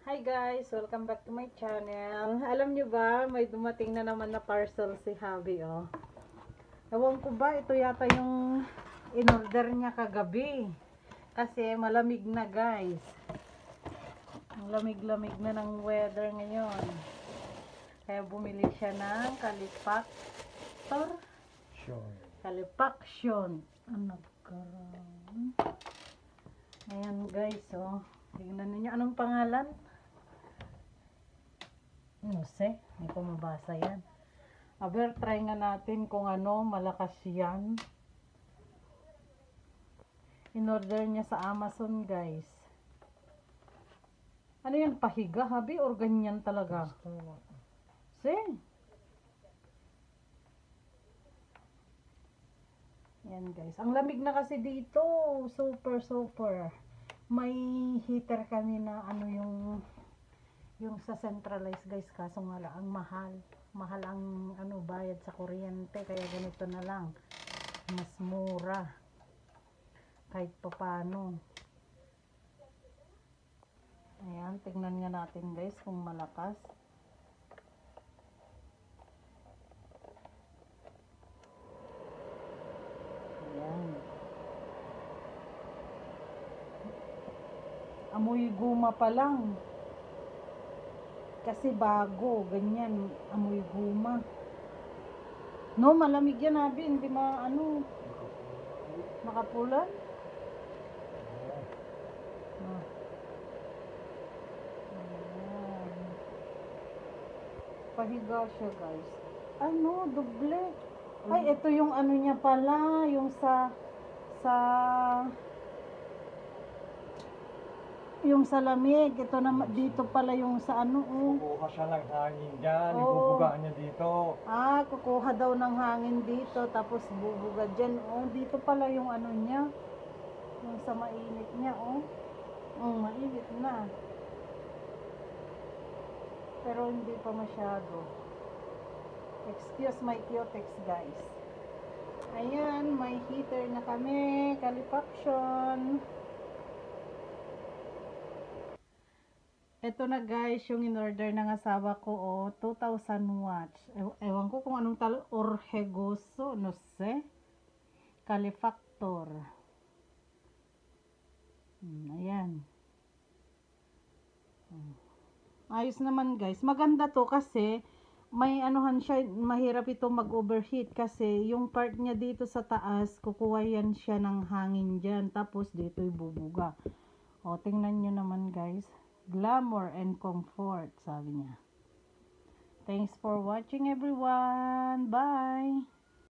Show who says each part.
Speaker 1: Hi guys! Welcome back to my channel. Alam nyo ba, may dumating na naman na parcel si Habi, oh. Ewan ko ba, ito yata yung in-order niya kagabi. Kasi malamig na guys. Ang lamig-lamig na ng weather ngayon. Kaya bumili siya ng Califactor. Califaction. Ano karon? Ayan guys, oh. Tingnan niyo anong pangalan? No sé, hindi ko mabasa yan. Aber, try nga natin kung ano, malakas yan. In-order niya sa Amazon, guys. Ano yan, pahiga, Habi? Or ganyan talaga? See? Yan, guys. Ang lamig na kasi dito. Super, super. May heater kami na ano yung sa centralized guys, kaso nga lang ang mahal ang ano bayad sa kuryente, kaya ganito na lang, mas mura kahit papaano. Ayan, tingnan nga natin guys kung malakas. Ayan, amoy guma pa lang. Kasi bago, ganyan, amoy guma. No, malamig yan, Habi, hindi ano, makapulan. Ayan. Pahiga siya, guys. Ano, doble. Ay, ito yung ano niya pala, yung yung sa lamig, ito na dito pala yung sa ano, oh.
Speaker 2: Kukuha siya ng hangin dyan,
Speaker 1: Oh.
Speaker 2: ibubugaan niya dito.
Speaker 1: Kukuha daw ng hangin dito, tapos bubuga dyan, oh. Dito pala yung ano niya, yung sa mainit niya, oh. Oh, mainit na. Pero hindi pa masyado. Excuse my cutex, guys. Ayan, may heater na kami, Califaction. Ito na guys, yung in-order ng asawa ko, oh, 2,000 watts. Ewan ko kung anong Orhegoso, no sé. Califactor. Ayan. Ayos naman guys. Maganda to kasi may anuhan siya, mahirap ito mag-overheat kasi yung part niya dito sa taas, kukuha yan siya ng hangin dyan. Tapos dito ibubuga. O, tingnan nyo naman guys. Glamour and comfort, sabi niya. Thanks for watching everyone. Bye!